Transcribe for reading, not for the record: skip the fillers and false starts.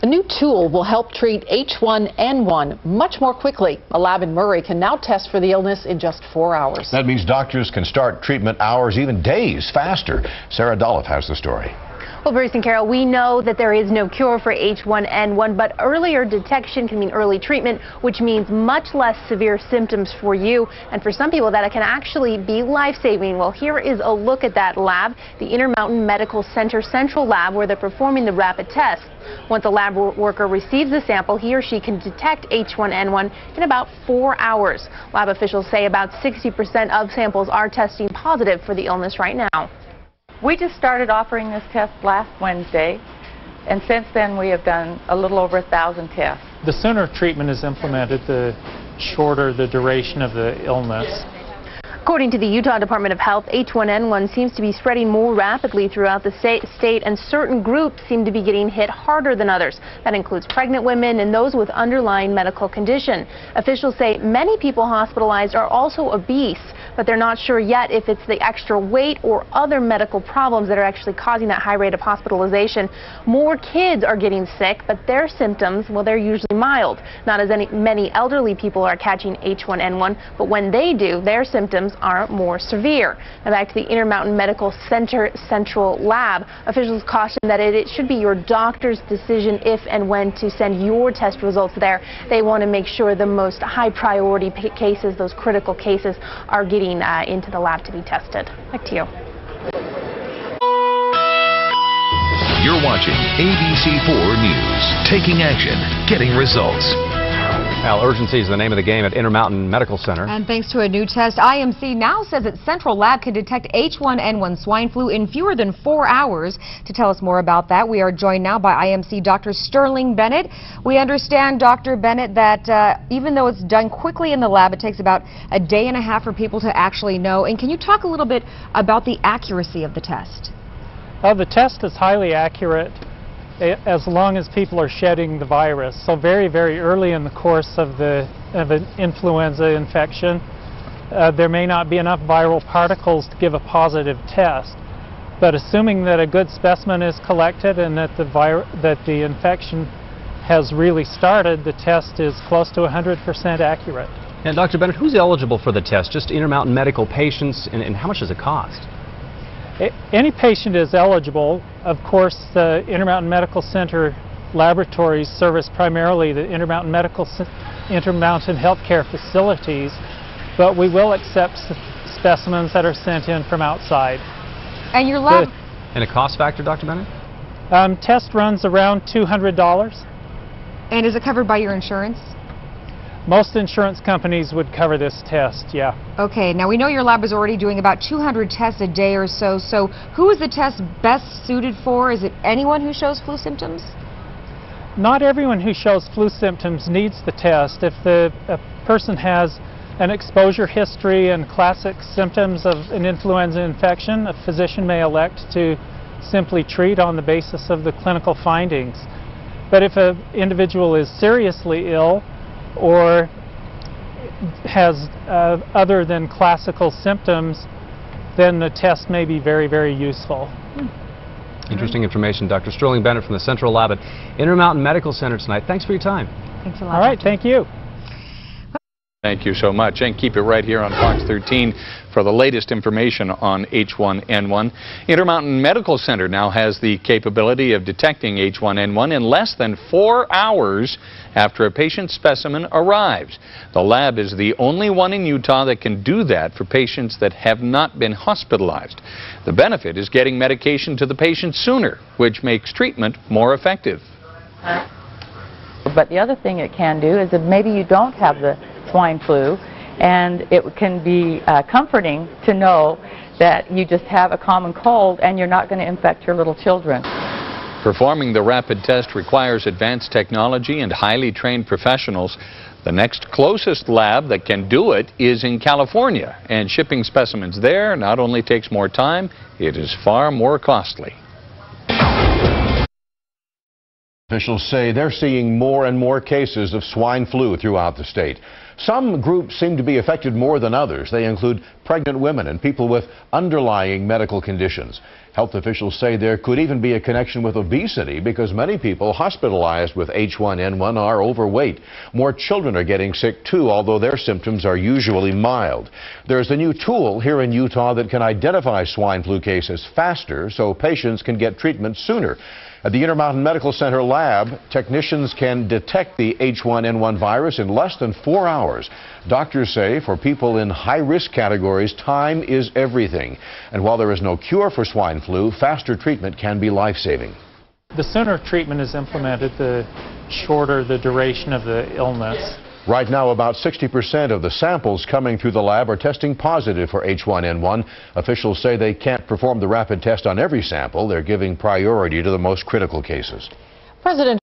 A new tool will help treat H1N1 much more quickly. A lab in Murray can now test for the illness in just 4 hours. That means doctors can start treatment hours, even days, faster. Sarah Dolph has the story. Well, Bruce and Carol, we know that there is no cure for H1N1, but earlier detection can mean early treatment, which means much less severe symptoms for you. And for some people, that can actually be life-saving. Well, here is a look at that lab, the Intermountain Medical Center Central Lab, where they're performing the rapid test. Once a lab worker receives the sample, he or she can detect H1N1 in about 4 hours. Lab officials say about 60% of samples are testing positive for the illness right now. We just started offering this test last Wednesday, and since then we have done a little over 1,000 tests. The sooner treatment is implemented, the shorter the duration of the illness. According to the Utah Department of Health, H1N1 seems to be spreading more rapidly throughout the state, and certain groups seem to be getting hit harder than others. That includes pregnant women and those with underlying medical condition. Officials say many people hospitalized are also obese, but they're not sure yet if it's the extra weight or other medical problems that are actually causing that high rate of hospitalization. More kids are getting sick, but their symptoms, well, they're usually mild. Not as many elderly people are catching H1N1, but when they do, their symptoms are more severe. Now back to the Intermountain Medical Center Central Lab. Officials caution that it should be your doctor's decision if and when to send your test results there. They want to make sure the most high priority cases, those critical cases, are getting into the lab to be tested. Back to you. You're watching ABC4 News. Taking action, getting results. Well, urgency is the name of the game at Intermountain Medical Center. And thanks to a new test, IMC now says its central lab can detect H1N1 swine flu in fewer than 4 hours. To tell us more about that, we are joined now by IMC Dr. Sterling Bennett. We understand, Dr. Bennett, that even though it's done quickly in the lab, it takes about a day and a half for people to actually know. And can you talk a little bit about the accuracy of the test? The test is highly accurate as long as people are shedding the virus. So very, very early in the course of an influenza infection, there may not be enough viral particles to give a positive test. But assuming that a good specimen is collected and that the infection has really started, the test is close to 100% accurate. And Dr. Bennett, who's eligible for the test? Just Intermountain Medical patients, and how much does it cost? Any patient is eligible. Of course, the Intermountain Medical Center laboratories service primarily the Intermountain Healthcare facilities, but we will accept specimens that are sent in from outside. And your lab? And a cost factor, Dr. Bennett? Test runs around $200. And is it covered by your insurance? Most insurance companies would cover this test, yeah. Okay, now we know your lab is already doing about 200 tests a day or so. So who is the test best suited for? Is it anyone who shows flu symptoms? Not everyone who shows flu symptoms needs the test. If a person has an exposure history and classic symptoms of an influenza infection, a physician may elect to simply treat on the basis of the clinical findings. But if an individual is seriously ill or has other than classical symptoms, then the test may be very, very useful. Interesting information. Dr. Sterling Bennett from the Central Lab at Intermountain Medical Center tonight. Thanks for your time. Thanks a lot. All right, thank you. Thank you so much, and keep it right here on Fox 13 for the latest information on H1N1. Intermountain Medical Center now has the capability of detecting H1N1 in less than 4 hours after a patient's specimen arrives. The lab is the only one in Utah that can do that for patients that have not been hospitalized. The benefit is getting medication to the patient sooner, which makes treatment more effective. But the other thing it can do is that maybe you don't have the swine flu, and it can be comforting to know that you just have a common cold and you're not going to infect your little children. Performing the rapid test requires advanced technology and highly trained professionals. The next closest lab that can do it is in California, and shipping specimens there not only takes more time, it is far more costly. Officials say they're seeing more and more cases of swine flu throughout the state. Some groups seem to be affected more than others. They include pregnant women and people with underlying medical conditions. Health officials say there could even be a connection with obesity because many people hospitalized with H1N1 are overweight. More children are getting sick too, although their symptoms are usually mild. There's a new tool here in Utah that can identify swine flu cases faster so patients can get treatment sooner. At the Intermountain Medical Center lab, technicians can detect the H1N1 virus in less than 4 hours. Doctors say for people in high-risk categories, time is everything. And while there is no cure for swine flu, faster treatment can be life-saving. The sooner treatment is implemented, the shorter the duration of the illness. Right now, about 60% of the samples coming through the lab are testing positive for H1N1. Officials say they can't perform the rapid test on every sample. They're giving priority to the most critical cases. President